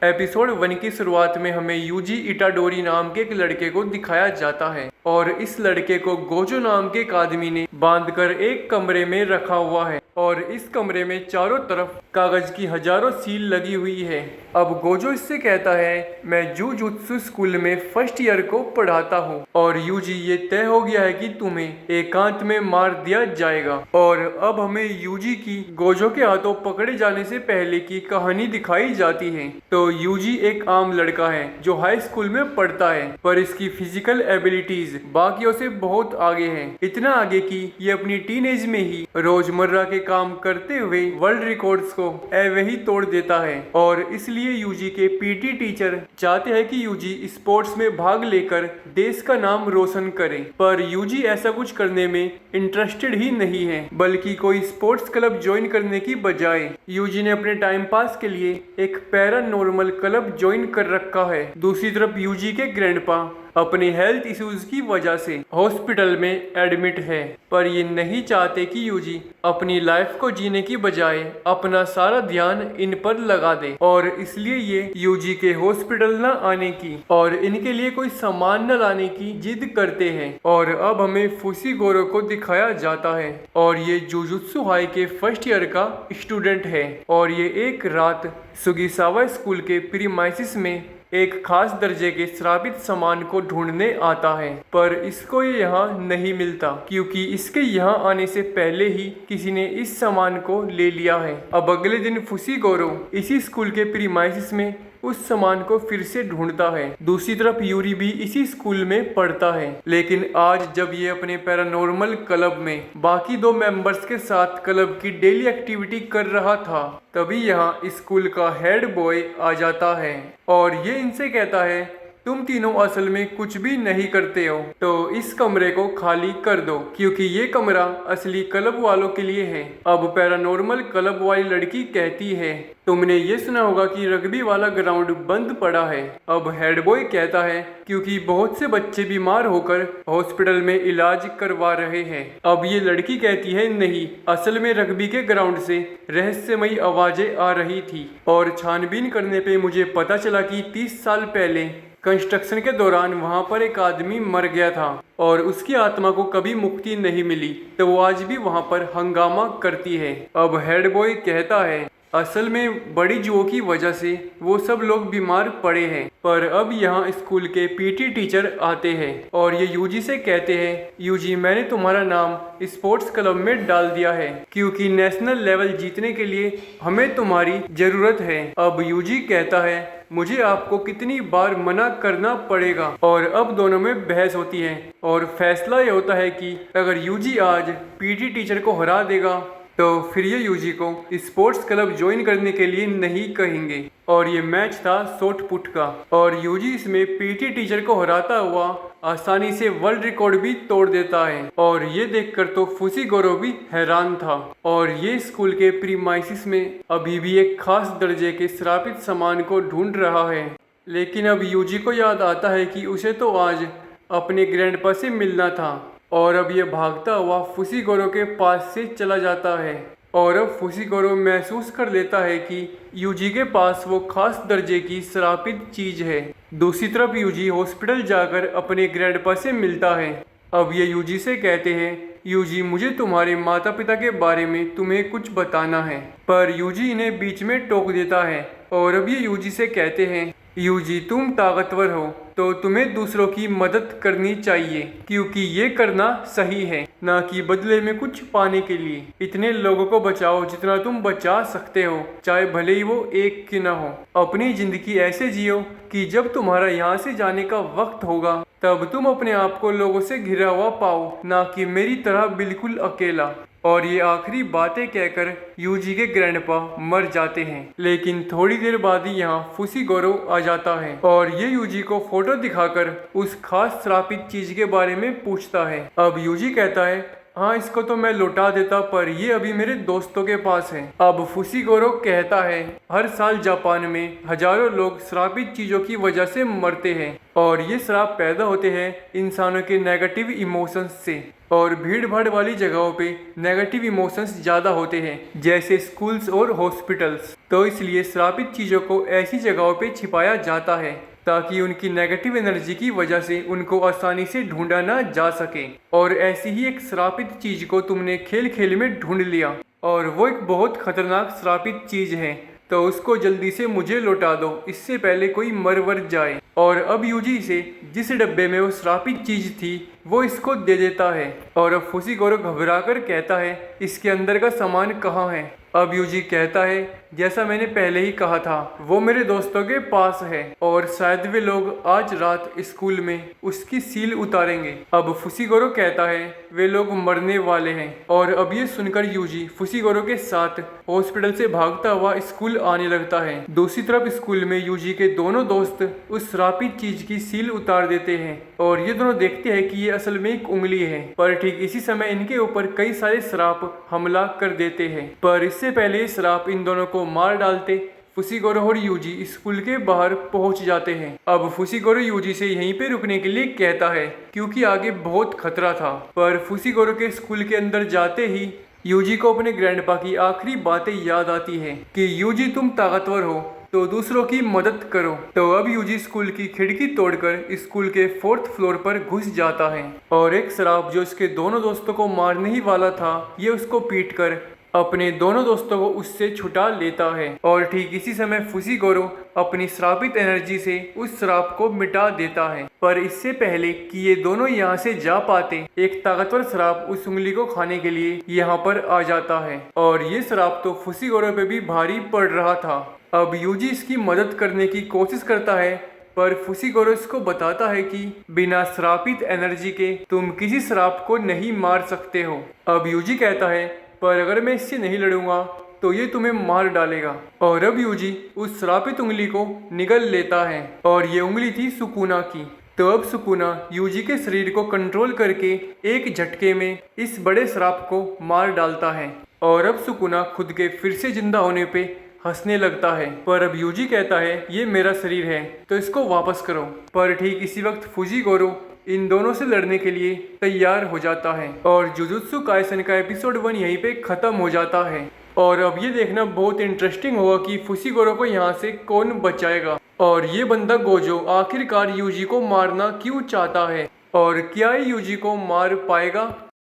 Episode 1 की शुरुआत में हमें यूजी इटाडोरी नाम के एक लड़के को दिखाया जाता है और इस लड़के को गोजो नाम के एक आदमी ने बांधकर एक कमरे में रखा हुआ है और इस कमरे में चारों तरफ कागज की हजारों सील लगी हुई है। अब गोजो इससे कहता है, मैं जुजुत्सु स्कूल में फर्स्ट ईयर को पढ़ाता हूँ और यूजी ये तय हो गया है कि तुम्हें एकांत में मार दिया जाएगा। और अब हमें यूजी की गोजो के हाथों पकड़े जाने से पहले की कहानी दिखाई जाती है। तो यूजी एक आम लड़का है जो हाई स्कूल में पढ़ता है, पर इसकी फिजिकल एबिलिटीज बाकियों से बहुत आगे है। इतना आगे कि ये अपनी टीनेज में ही रोजमर्रा के काम करते हुए वर्ल्ड रिकॉर्ड्स को एवे ही तोड़ देता है। और इसलिए यूजी के पीटी टीचर चाहते हैं कि यूजी स्पोर्ट्स में भाग लेकर देश का नाम रोशन करे, पर यूजी ऐसा कुछ करने में इंटरेस्टेड ही नहीं है, बल्कि कोई स्पोर्ट्स क्लब ज्वाइन करने की बजाय यूजी ने अपने टाइम पास के लिए एक पैरानॉर्मल क्लब ज्वाइन कर रखा है। दूसरी तरफ यूजी के ग्रैंडपा अपने हेल्थ इश्यूज की वजह से हॉस्पिटल में एडमिट है, पर ये नहीं चाहते कि यूजी अपनी लाइफ को जीने की बजाय अपना सारा ध्यान इन पर लगा दे, और इसलिए ये यूजी के हॉस्पिटल न आने की और इनके लिए कोई सामान न लाने की जिद करते हैं। और अब हमें फुसीगोरो को दिखाया जाता है और ये जुजुत्सु हाई के फर्स्ट ईयर का स्टूडेंट है और ये एक रात सुगिसावा स्कूल के प्रीमाइसिस में एक खास दर्जे के श्रापित सामान को ढूंढने आता है, पर इसको ये यहाँ नहीं मिलता क्योंकि इसके यहाँ आने से पहले ही किसी ने इस सामान को ले लिया है। अब अगले दिन फुसीगोरो इसी स्कूल के प्रीमाइसिस में उस सामान को फिर से ढूंढता है। दूसरी तरफ यूरी भी इसी स्कूल में पढ़ता है, लेकिन आज जब ये अपने पैरानॉर्मल क्लब में बाकी दो मेंबर्स के साथ क्लब की डेली एक्टिविटी कर रहा था, तभी यहाँ स्कूल का हेड बॉय आ जाता है और ये इनसे कहता है, तुम तीनों असल में कुछ भी नहीं करते हो, तो इस कमरे को खाली कर दो क्योंकि ये कमरा असली क्लब वालों के लिए है। अब पैरानॉर्मल क्लब वाली लड़की कहती है, तुमने ये सुना होगा कि रग्बी वाला ग्राउंड बंद पड़ा है। अब हेड बॉय कहता है, क्योंकि बहुत से बच्चे बीमार होकर हॉस्पिटल में इलाज करवा रहे हैं। अब ये लड़की कहती है, नहीं, असल में रग्बी के ग्राउंड से रहस्यमयी आवाजें आ रही थी और छानबीन करने पे मुझे पता चला कि 30 साल पहले कंस्ट्रक्शन के दौरान वहां पर एक आदमी मर गया था और उसकी आत्मा को कभी मुक्ति नहीं मिली, तो वो आज भी वहां पर हंगामा करती है। अब हेड बॉय कहता है, असल में बड़ी जुओं की वजह से वो सब लोग बीमार पड़े हैं, पर अब यहाँ स्कूल के पीटी टीचर आते हैं और ये यूजी से कहते हैं, यूजी मैंने तुम्हारा नाम स्पोर्ट्स क्लब में डाल दिया है क्योंकि नेशनल लेवल जीतने के लिए हमें तुम्हारी जरूरत है। अब यूजी कहता है, मुझे आपको कितनी बार मना करना पड़ेगा, और अब दोनों में बहस होती है और फैसला ये होता है कि अगर यूजी आज पीटी टीचर को हरा देगा तो फिर ये यूजी को स्पोर्ट्स क्लब ज्वाइन करने के लिए नहीं कहेंगे। और ये मैच था शॉट पुट का और यूजी इसमें पीटी टीचर को हराता हुआ आसानी से वर्ल्ड रिकॉर्ड भी तोड़ देता है। और ये देखकर तो फुसीगोरो भी हैरान था और ये स्कूल के प्रीमाइसिस में अभी भी एक खास दर्जे के श्रापित सामान को ढूंढ रहा है। लेकिन अब यूजी को याद आता है कि उसे तो आज अपने ग्रैंडपा से मिलना था और अब ये भागता हुआ फुसीगोरो के पास से चला जाता है और अब फुसीगोरो महसूस कर लेता है कि यूजी के पास वो खास दर्जे की श्रापित चीज है। दूसरी तरफ यूजी हॉस्पिटल जाकर अपने ग्रैंडपा से मिलता है। अब ये यूजी से कहते हैं, यूजी मुझे तुम्हारे माता पिता के बारे में तुम्हें कुछ बताना है, पर यूजी इन्हें बीच में टोक देता है और अब ये यूजी से कहते हैं, यूजी तुम ताकतवर हो तो तुम्हें दूसरों की मदद करनी चाहिए क्योंकि ये करना सही है, ना कि बदले में कुछ पाने के लिए। इतने लोगों को बचाओ जितना तुम बचा सकते हो, चाहे भले ही वो एक की ना हो। अपनी जिंदगी ऐसे जियो कि जब तुम्हारा यहाँ से जाने का वक्त होगा तब तुम अपने आप को लोगों से घिरा हुआ पाओ, ना कि मेरी तरह बिल्कुल अकेला। और ये आखिरी बातें कहकर यूजी के ग्रैंडपा मर जाते हैं। लेकिन थोड़ी देर बाद ही यहाँ फुसीगोरो आ जाता है और ये यूजी को फोटो दिखाकर उस खास श्रापित चीज के बारे में पूछता है। अब यूजी कहता है, हाँ इसको तो मैं लौटा देता, पर ये अभी मेरे दोस्तों के पास है। अब फुसीगोरो कहता है, हर साल जापान में हजारों लोग श्रापित चीजों की वजह से मरते हैं और ये श्राप पैदा होते हैं इंसानों के नेगेटिव इमोशंस से। और भीड़ भाड़ वाली जगहों पे नेगेटिव इमोशंस ज़्यादा होते हैं, जैसे स्कूल्स और हॉस्पिटल्स। तो इसलिए श्रापित चीज़ों को ऐसी जगहों पे छिपाया जाता है ताकि उनकी नेगेटिव एनर्जी की वजह से उनको आसानी से ढूंढा ना जा सके। और ऐसी ही एक श्रापित चीज को तुमने खेल खेल में ढूंढ लिया और वो एक बहुत खतरनाक श्रापित चीज है, तो उसको जल्दी से मुझे लौटा दो, इससे पहले कोई मर वर जाए। और अब यूजी से जिस डब्बे में वो श्रापित चीज थी वो इसको दे देता है। और अब फुसीगोरो घबरा कर कहता है इसके अंदर का सामान कहाँ है। अब यूजी कहता है जैसा मैंने पहले ही कहा था वो मेरे दोस्तों के पास है और शायद वे लोग आज रात स्कूल में उसकी सील उतारेंगे। अब फुसीगोरो कहता है वे लोग मरने वाले हैं। और अब ये सुनकर यूजी फुसीगोरो के साथ हॉस्पिटल से भागता हुआ स्कूल आने लगता है। दूसरी तरफ स्कूल में यूजी के दोनों दोस्त उस श्रापित चीज की सील उतार देते हैं और ये दोनों देखते हैं कि ये असल में एक उंगली है। पर ठीक इसी समय इनके ऊपर कई सारे श्राप हमला कर देते हैं। पर इससे पहले श्राप इन दोनों को मार डालते फुसीगोरो और यूजी स्कूल के बाहर पहुंच जाते हैं। अब फुसीगोरो यूजी से यहीं पे रुकने के लिए कहता है क्योंकि आगे बहुत खतरा था। पर फुसीगोरो के स्कूल के अंदर जाते ही यूजी को अपने ग्रैंडपा की आखिरी बातें याद आती है कि यूजी तुम ताकतवर हो तो दूसरों की मदद करो। तो अब यूजी स्कूल की खिड़की तोड़कर स्कूल के 4th फ्लोर पर घुस जाता है और एक श्राप जो इसके दोनों दोस्तों को मारने ही वाला था ये उसको पीटकर अपने दोनों दोस्तों को उससे छुटा लेता है। और ठीक इसी समय फुसीगोरो अपनी श्रापित एनर्जी से उस श्राप को मिटा देता है। पर इससे पहले कि ये दोनों यहाँ से जा पाते एक ताकतवर श्राप उस उंगली को खाने के लिए यहाँ पर आ जाता है और ये श्राप तो फुसीगोरो पे भी भारी पड़ रहा था। अब यूजी इसकी मदद करने की कोशिश करता है पर फुसीगोरो इसको बताता है कि बिना श्रापित एनर्जी के तुम किसी श्राप को नहीं मार सकते हो। अब यूजी कहता है पर अगर मैं इससे नहीं लड़ूंगा तो ये तुम्हें मार डालेगा। और अब यूजी उस श्रापित उंगली को निगल लेता है और ये उंगली थी सुकुना की। तो अब सुकुना यूजी के शरीर को कंट्रोल करके एक झटके में इस बड़े श्राप को मार डालता है। और अब सुकुना खुद के फिर से जिंदा होने पे हंसने लगता है। पर अब यूजी कहता है ये मेरा शरीर है तो इसको वापस करो। पर ठीक इसी वक्त फुजीगोरो इन दोनों से लड़ने के लिए तैयार हो जाता है और जुजुत्सु काइसन का एपिसोड 1 यहीं पे खत्म हो जाता है। और अब ये देखना बहुत इंटरेस्टिंग होगा कि फुसीगोरो को यहाँ से कौन बचाएगा और ये बंदा गोजो आखिरकार यूजी को मारना क्यों चाहता है और क्या यूजी को मार पाएगा।